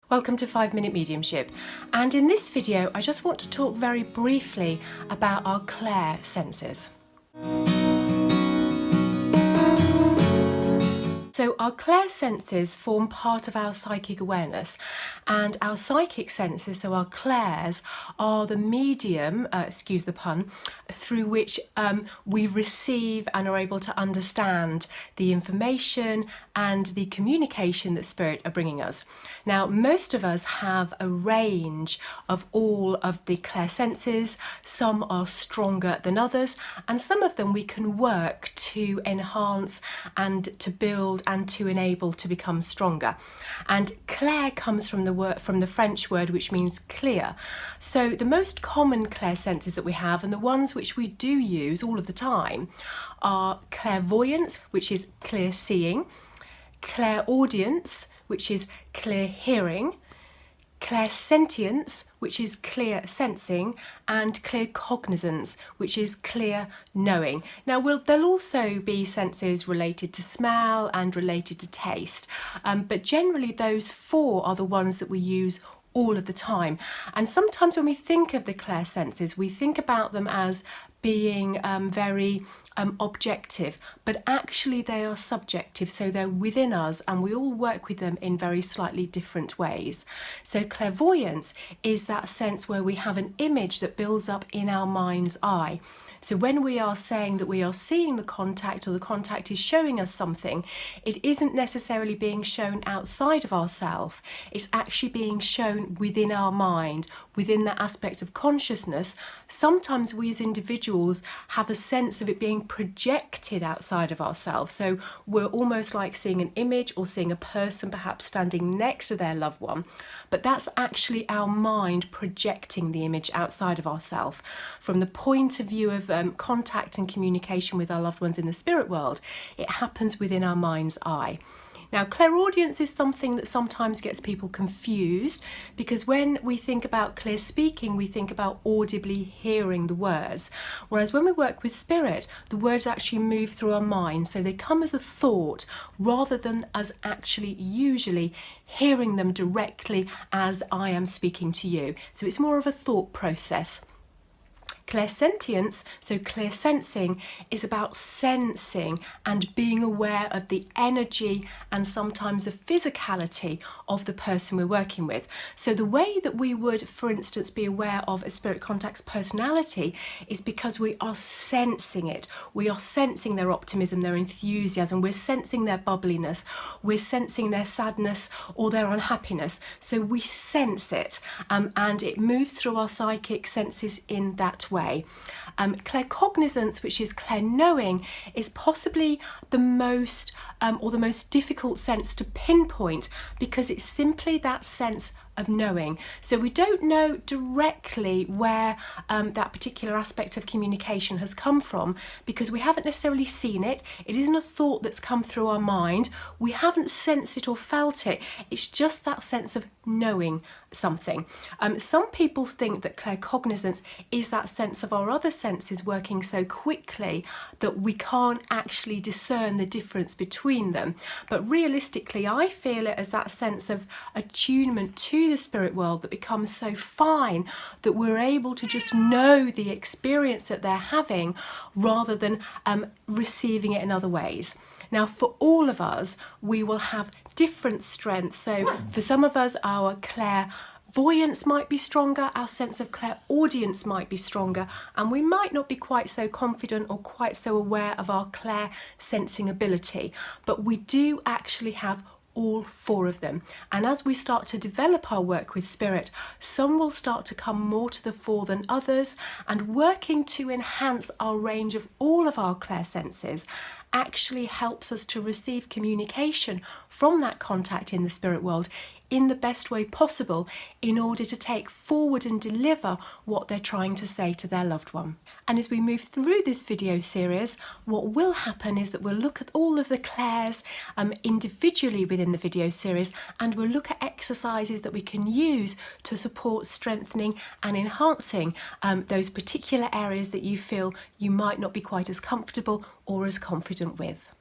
Welcome to 5 Minute Mediumship, and in this video I just want to talk very briefly about our Clair senses. So our Clair senses form part of our psychic awareness, and our psychic senses, so our Clairs, are the medium, excuse the pun, through which we receive and are able to understand the information and the communication that Spirit are bringing us. Now, most of us have a range of all of the Clair senses. Some are stronger than others, and some of them we can work to enhance and to build and to enable to become stronger. And Clair comes from the French word which means clear. So the most common Clair senses that we have, and the ones which we do use all of the time, are clairvoyance, which is clear seeing, clairaudience, which is clear hearing, Clair Sentience, which is clear sensing, and clear cognizance, which is clear knowing. Now, there'll also be senses related to smell and related to taste, but generally those four are the ones that we use all of the time. And sometimes when we think of the Clair senses, we think about them as being very objective, but actually they are subjective, so they're within us and we all work with them in very slightly different ways. So clairvoyance is that sense where we have an image that builds up in our mind's eye. So when we are saying that we are seeing the contact, or the contact is showing us something, it isn't necessarily being shown outside of ourselves. It's actually being shown within our mind, within that aspect of consciousness. Sometimes we as individuals have a sense of it being projected outside of ourselves. So we're almost like seeing an image or seeing a person perhaps standing next to their loved one, but that's actually our mind projecting the image outside of ourselves. From the point of view of contact and communication with our loved ones in the spirit world, it happens within our mind's eye. Now, clairaudience is something that sometimes gets people confused, because when we think about clear speaking, we think about audibly hearing the words. Whereas when we work with spirit, the words actually move through our mind, so they come as a thought rather than us actually usually hearing them directly as I am speaking to you. So it's more of a thought process. Clair Sentience, so clear sensing, is about sensing and being aware of the energy and sometimes the physicality of the person we're working with. So the way that we would, for instance, be aware of a spirit contact's personality is because we are sensing it. We are sensing their optimism, their enthusiasm, we're sensing their bubbliness, we're sensing their sadness or their unhappiness. So we sense it, and it moves through our psychic senses in that way. Clair cognizance, which is clear knowing, is possibly the most difficult sense to pinpoint, because it's simply that sense of knowing. So we don't know directly where that particular aspect of communication has come from, because we haven't necessarily seen it. It isn't a thought that's come through our mind. We haven't sensed it or felt it. It's just that sense of knowing something. Some people think that claircognizance is that sense of our other senses working so quickly that we can't actually discern the difference between them. But realistically, I feel it as that sense of attunement to the spirit world that becomes so fine that we're able to just know the experience that they're having rather than receiving it in other ways. Now, for all of us, we will have different strengths. So for some of us, our clairvoyance might be stronger, our sense of clairaudience might be stronger, and we might not be quite so confident or quite so aware of our clair sensing ability. But we do actually have all four of them. And as we start to develop our work with spirit, some will start to come more to the fore than others, and working to enhance our range of all of our clair senses actually helps us to receive communication from that contact in the spirit world in the best way possible, in order to take forward and deliver what they're trying to say to their loved one. And as we move through this video series, what will happen is that we'll look at all of the Clairs individually within the video series, and we'll look at exercises that we can use to support strengthening and enhancing those particular areas that you feel you might not be quite as comfortable or as confident with.